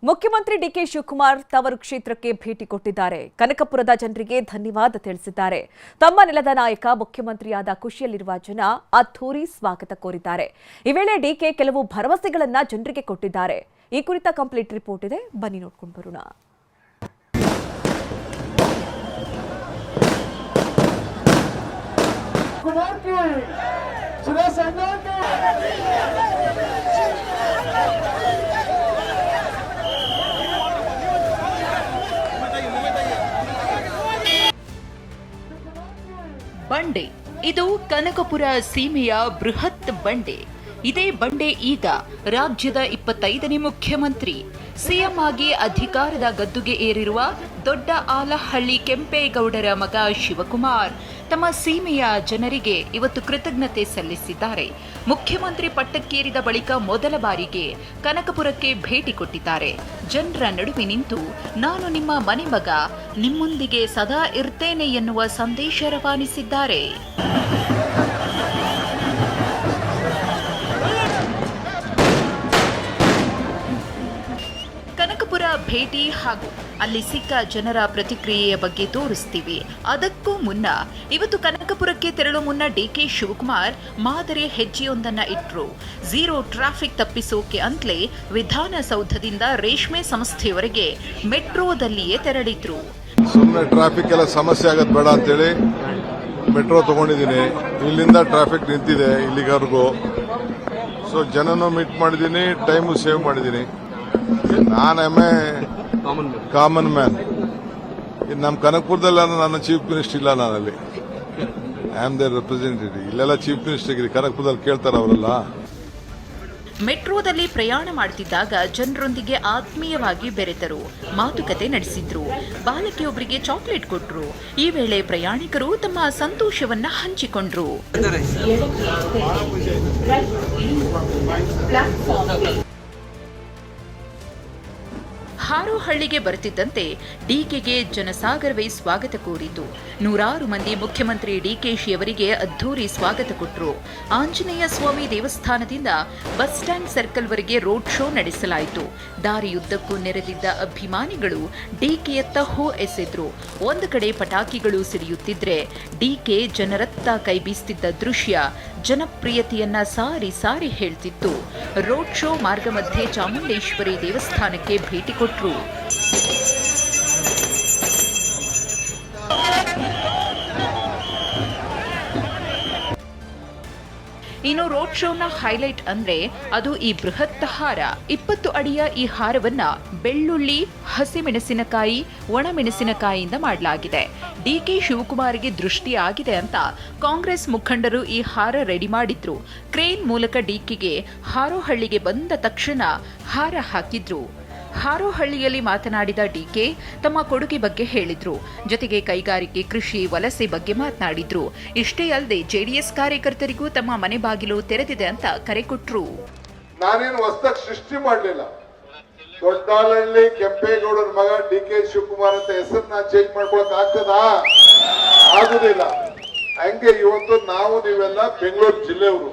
ಮುಖ್ಯಮಂತ್ರಿ ಡಿಕೆ ಶಿವಕುಮಾರ್ ತವರು ಕ್ಷೇತ್ರಕ್ಕೆ ಭೇಟಿ ಕೊಟ್ಟಿದ್ದಾರೆ. ಕನಕಪುರದ ಜನರಿಗೆ ಧನ್ಯವಾದ ತಿಳಿಸಿದ್ದಾರೆ. ತಮ್ಮ ನೆಲದ ನಾಯಕ ಮುಖ್ಯಮಂತ್ರಿಯಾದ ಖುಷಿಯಲ್ಲಿರುವ ಜನ ಅದ್ಧೂರಿ ಸ್ವಾಗತ ಕೋರಿದ್ದಾರೆ. ಈ ವೇಳೆ ಡಿಕೆ ಕೆಲವು ಭರವಸೆಗಳನ್ನ ಜನರಿಗೆ ಕೊಟ್ಟಿದ್ದಾರೆ. ಈ ಕುರಿತ ಕಂಪ್ಲೀಟ್ ರಿಪೋರ್ಟ್ ಇದೆ, ಬನ್ನಿ ನೋಡ್ಕೊಂಡು ಬರೋಣ. ಬಂಡೆ ಇದು ಕನಕಪುರ ಸೀಮೆಯ ಬೃಹತ್ ಬಂಡೆ. ಇದೇ ಬಂಡೆ ಈಗ ರಾಜ್ಯದ 25ನೇ ಮುಖ್ಯಮಂತ್ರಿ. ಸಿಎಂ ಆಗಿ ಅಧಿಕಾರದ ಗದ್ದುಗೆ ಏರಿರುವ ದೊಡ್ಡ ಆಲಹಳ್ಳಿ ಕೆಂಪೇಗೌಡರ ಮಗ ಶಿವಕುಮಾರ್ ತಮ್ಮ ಸೀಮೆಯ ಜನರಿಗೆ ಇವತ್ತು ಕೃತಜ್ಞತೆ ಸಲ್ಲಿಸಿದ್ದಾರೆ. ಮುಖ್ಯಮಂತ್ರಿ ಪಟ್ಟಕ್ಕೇರಿದ ಬಳಿಕ ಮೊದಲ ಬಾರಿಗೆ ಕನಕಪುರಕ್ಕೆ ಭೇಟಿ ಕೊಟ್ಟಿದ್ದಾರೆ. ಜನರ ನಡುವೆ ನಿಂತು ನಾನು ನಿಮ್ಮ ಮನೆ ಮಗ, ನಿಮ್ಮೊಂದಿಗೆ ಸದಾ ಇರ್ತೇನೆ ಎನ್ನುವ ಸಂದೇಶ ರವಾನಿಸಿದ್ದಾರೆ. ಕನಕಪುರ ಭೇಟಿ ಹಾಗೂ ಅಲ್ಲಿ ಸಿಕ್ಕ ಜನರ ಪ್ರತಿಕ್ರಿಯೆಯ ಬಗ್ಗೆ ತೋರಿಸ್ತೀವಿ. ಅದಕ್ಕೂ ಮುನ್ನ ಇವತ್ತು ಕನಕಪುರಕ್ಕೆ ತೆರಳುವ ಮುನ್ನ ಡಿಕೆ ಶಿವಕುಮಾರ್ ಮಾದರಿ ಹೆಜ್ಜೆಯೊಂದನ್ನ ಇಟ್ರು. ಝೀರೋ ಟ್ರಾಫಿಕ್ ತಪ್ಪಿಸೋಕೆ ಅಂತಲೇ ವಿಧಾನಸೌಧದಿಂದ ರೇಷ್ಮೆ ಸಂಸ್ಥೆಯವರೆಗೆ ಮೆಟ್ರೋದಲ್ಲಿಯೇ ತೆರಳಿದ್ರು. ಸುಮ್ಮನೆ ಟ್ರಾಫಿಕ್ ಎಲ್ಲ ಸಮಸ್ಯೆ ಆಗೋದು ಬೇಡ ಅಂತೇಳಿ ಮೆಟ್ರೋ ತಗೊಂಡಿದ್ದೀನಿ. ಇಲ್ಲಿಂದ ಟ್ರಾಫಿಕ್ ನಿಂತಿದೆ ಇಲ್ಲಿವರೆಗೂ. ಸೊ ಜನನು ಮೀಟ್ ಮಾಡಿದ್ದೀನಿ, ಟೈಮು ಸೇವ್ ಮಾಡಿದ್ದೀನಿ. ನಾನು ಕಾಮನ್ ಮ್ಯಾನ್. ನಮ್ಮ ಕನಕಪುರದಲ್ಲಿ ನನ್ನ ಚೀಫ್ ಮಿನಿಸ್ಟರ್ ಇಲ್ಲ, ನಾನಲ್ಲಿ ಐ ಆಮ್ ದೇರ್ ರೆಪ್ರೆಸೆಂಟೇಟಿವ್. ಇಲ್ಲೆಲ್ಲ ಚೀಫ್ ಮಿನಿಸ್ಟರ್ ಕನಕಪುರದಲ್ಲಿ ಕೇಳ್ತಾರ ಅವರೆಲ್ಲ. ಮೆಟ್ರೋದಲ್ಲಿ ಪ್ರಯಾಣ ಮಾಡುತ್ತಿದ್ದಾಗ ಜನರೊಂದಿಗೆ ಆತ್ಮೀಯವಾಗಿ ಬೆರೆತರು, ಮಾತುಕತೆ ನಡೆಸಿದ್ರು. ಬಾಲಕಿಯೊಬ್ಬರಿಗೆ ಚಾಕ್ಲೇಟ್ ಕೊಟ್ರು. ಈ ವೇಳೆ ಪ್ರಯಾಣಿಕರು ತಮ್ಮ ಸಂತೋಷವನ್ನ ಹಂಚಿಕೊಂಡ್ರು. ಹಾರೋಹಳ್ಳಿಗೆ ಬರುತ್ತಿದ್ದಂತೆ ಡಿಕೆಗೆ ಜನಸಾಗರವೇ ಸ್ವಾಗತ ಕೋರಿತು. ನೂರಾರು ಮಂದಿ ಮುಖ್ಯಮಂತ್ರಿ ಡಿಕೆಶಿ ಅವರಿಗೆ ಅದ್ಧೂರಿ ಸ್ವಾಗತ ಕೊಟ್ಟರು. ಆಂಜನೇಯ ಸ್ವಾಮಿ ದೇವಸ್ಥಾನದಿಂದ ಬಸ್ ಸ್ಟ್ಯಾಂಡ್ ಸರ್ಕಲ್ವರೆಗೆ ರೋಡ್ ಶೋ ನಡೆಸಲಾಯಿತು. ದಾರಿಯುದ್ದಕ್ಕೂ ನೆರೆದಿದ್ದ ಅಭಿಮಾನಿಗಳು ಡಿಕೆಯತ್ತ ಹೋ ಎಸೆದ್ರು. ಒಂದು ಕಡೆ ಪಟಾಕಿಗಳು ಸಿಡಿಯುತ್ತಿದ್ರೆ ಡಿಕೆ ಜನರತ್ತ ಕೈ ಬೀಸ್ತಿದ್ದ ದೃಶ್ಯ ಜನಪ್ರಿಯತೆಯನ್ನ ಸಾರಿ ಸಾರಿ ಹೇಳ್ತಿತ್ತು. ರೋಡ್ ಶೋ ಮಾರ್ಗ ಮಧ್ಯೆ ಚಾಮುಂಡೇಶ್ವರಿ ದೇವಸ್ಥಾನಕ್ಕೆ ಭೇಟಿ ಕೊಟ್ಟರು. ಇನ್ನು ರೋಡ್ ಶೋನ ಹೈಲೈಟ್ ಅಂದ್ರೆ ಅದು ಈ ಬೃಹತ್ ಹಾರ. 20 ಅಡಿಯ ಈ ಹಾರವನ್ನ ಬೆಳ್ಳುಳ್ಳಿ, ಹಸಿಮೆಣಸಿನಕಾಯಿ, ಒಣಮೆಣಸಿನಕಾಯಿಯಿಂದ ಮಾಡಲಾಗಿದೆ. ಡಿಕೆ ಶಿವಕುಮಾರ್ಗೆ ದೃಷ್ಟಿ ಆಗಿದೆ ಅಂತ ಕಾಂಗ್ರೆಸ್ ಮುಖಂಡರು ಈ ಹಾರ ರೆಡಿ ಮಾಡಿದ್ರು. ಕ್ರೇನ್ ಮೂಲಕ ಡಿಕೆಗೆ ಹಾರೋಹಳ್ಳಿಗೆ ಬಂದ ತಕ್ಷಣ ಹಾರ ಹಾಕಿದ್ರು. ಹಾರೋಹಳ್ಳಿಯಲ್ಲಿ ಮಾತನಾಡಿದ ಡಿಕೆ ತಮ್ಮ ಕೊಡುಗೆ ಬಗ್ಗೆ ಹೇಳಿದ್ರು. ಜೊತೆಗೆ ಕೈಗಾರಿಕೆ, ಕೃಷಿ, ವಲಸೆ ಬಗ್ಗೆ ಮಾತನಾಡಿದ್ರು. ಇಷ್ಟೇ ಅಲ್ಲದೆ ಜೆಡಿಎಸ್ ಕಾರ್ಯಕರ್ತರಿಗೂ ತಮ್ಮ ಮನೆ ಬಾಗಿಲು ತೆರೆದಿದೆ ಅಂತ ಕರೆ ಕೊಟ್ರು. ನಾನೇನು ಹೊಸದಾಗಿ ಸೃಷ್ಟಿ ಮಾಡಲಿಲ್ಲ. ದೊಡ್ಡಾಲಹಳ್ಳಿ ಕೆಂಪೇಗೌಡರ ಮಗ ಡಿಕೆ ಶಿವಕುಮಾರ್ ಅಂತ ಹೆಸರನ್ನ ಚೇಂಜ್ ಮಾಡ್ಕೊಳಕ್ ಆಗ್ತದಾ? ಆಗುದಿಲ್ಲ. ಹಂಗೆ ಇವತ್ತು ನಾವು ನೀವೆಲ್ಲ ಬೆಂಗಳೂರು ಜಿಲ್ಲೆಯವರು.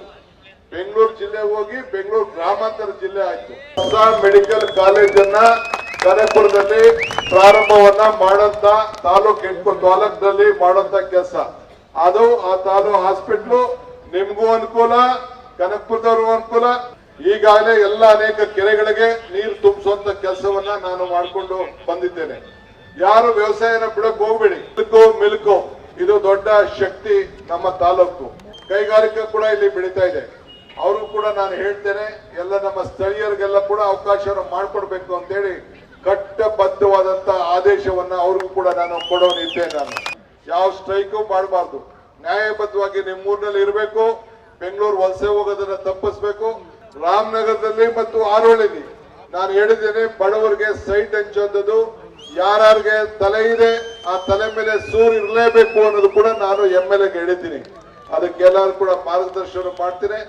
ಬೆಂಗಳೂರು ಜಿಲ್ಲೆ ಹೋಗಿ ಬೆಂಗಳೂರು ಗ್ರಾಮಾಂತರ ಜಿಲ್ಲೆ ಆಯ್ತು. ಹೊಸ ಮೆಡಿಕಲ್ ಕಾಲೇಜನ್ನ ಕನಕಪುರದಲ್ಲಿ ಪ್ರಾರಂಭವನ್ನ ಮಾಡಂತ ತಾಲೂಕದಲ್ಲಿ ಮಾಡಂತ ಕೆಲಸ ಅದು. ಆ ತಾಲೂಕು ಹಾಸ್ಪಿಟ್ಲು ನಿಮ್ಗೂ ಅನುಕೂಲ, ಕನಕಪುರದವ್ರಿಗೂ ಅನುಕೂಲ. ಈಗಾಗಲೇ ಎಲ್ಲ ಅನೇಕ ಕೆರೆಗಳಿಗೆ ನೀರು ತುಂಬಿಸುವಂತ ಕೆಲಸವನ್ನ ನಾನು ಮಾಡಿಕೊಂಡು ಬಂದಿದ್ದೇನೆ. ಯಾರು ವ್ಯವಸಾಯನ ಬಿಡಕ್ ಹೋಗ್ಬೇಡಿ. ಮಿಲ್ಕೋ ಇದು ದೊಡ್ಡ ಶಕ್ತಿ ನಮ್ಮ ತಾಲೂಕು. ಕೈಗಾರಿಕೆ ಕೂಡ ಇಲ್ಲಿ ಬೆಳೀತಾ ಇದೆ. ಅವರು ಕೂಡ ನಾನು ಹೇಳ್ತೇನೆ, ಎಲ್ಲ ನಮ್ಮ ಸ್ಥಳೀಯರಿಗೆಲ್ಲ ಕೂಡ ಅವಕಾಶವನ್ನು ಮಾಡಿಕೊಡ್ಬೇಕು ಅಂತೇಳಿ ಕಟ್ಟಬದ್ಧವಾದಂತ ಆದೇಶವನ್ನ ಅವ್ರಿಗೂ ಕೂಡ ನಾನು ಕೊಡೋನಿದ್ದೇನೆ. ನಾನು ಯಾವ ಸ್ಟ್ರೈಕು ಮಾಡಬಾರ್ದು, ನ್ಯಾಯಬದ್ಧವಾಗಿ ನಿಮ್ಮೂರಿನಲ್ಲಿ ಇರಬೇಕು. ಬೆಂಗಳೂರು ವಲಸೆ ಹೋಗೋದನ್ನ ತಪ್ಪಿಸ್ಬೇಕು. ರಾಮನಗರದಲ್ಲಿ ಮತ್ತು ಆರೋಳಿಲಿ ನಾನು ಹೇಳಿದ್ದೇನೆ, ಬಡವರಿಗೆ ಸೈಟ್ ಹಂಚೋದು, ಯಾರ್ಯಾರಿಗೆ ತಲೆ ಇದೆ ಆ ತಲೆ ಮೇಲೆ ಸೂರು ಇರಲೇಬೇಕು ಅನ್ನೋದು ಕೂಡ ನಾನು MLA ಗೆ ಹೇಳಿದ್ದೀನಿ. ಅದಕ್ಕೆಲ್ಲರೂ ಕೂಡ ಮಾರ್ಗದರ್ಶನ ಮಾಡ್ತೀನಿ.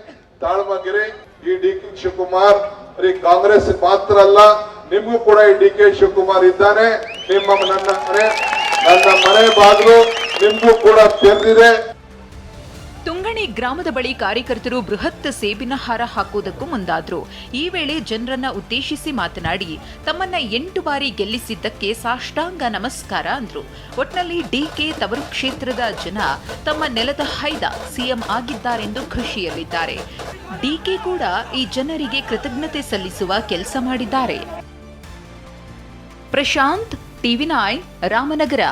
ತಾಳ್ಮಗಿರಿ. ಈ ಡಿಕೆ ಶಿವಕುಮಾರ್ ಕಾಂಗ್ರೆಸ್ ಮಾತ್ರ ಅಲ್ಲ, ನಿಮಗೂ ಕೂಡ ಈ ಡಿಕೆ ಶಿವಕುಮಾರ್ ಇದ್ದಾನೆ. ನನ್ನ ಮನೆ ಬಾಗಿಲು ನಿಮಗೂ ಕೂಡ ತೆರೆದಿದೆ. ತುಂಗಣಿ ಗ್ರಾಮದ ಬಳಿ ಕಾರ್ಯಕರ್ತರು ಬೃಹತ್ ಸೇಬಿನ ಹಾರ ಹಾಕುವುದಕ್ಕೂ ಮುಂದಾದ್ರು. ಈ ವೇಳೆ ಜನರನ್ನ ಉದ್ದೇಶಿಸಿ ಮಾತನಾಡಿ ತಮ್ಮನ್ನ 8 ಬಾರಿ ಗೆಲ್ಲಿಸಿದ್ದಕ್ಕೆ ಸಾಷ್ಟಾಂಗ ನಮಸ್ಕಾರ ಅಂದ್ರು. ಒಟ್ನಲ್ಲಿ ಡಿಕೆ ತವರು ಕ್ಷೇತ್ರದ ಜನ ತಮ್ಮ ನೆಲದ ಹೈದ ಸಿಎಂ ಆಗಿದ್ದಾರೆಂದು ಖುಷಿಯಲ್ಲಿದ್ದಾರೆ. ಡಿಕೆ ಕೂಡ ಈ ಜನರಿಗೆ ಕೃತಜ್ಞತೆ ಸಲ್ಲಿಸುವ ಕೆಲಸ ಮಾಡಿದ್ದಾರೆ. ಪ್ರಶಾಂತ್, ಟಿವಿ9, ರಾಮನಗರ.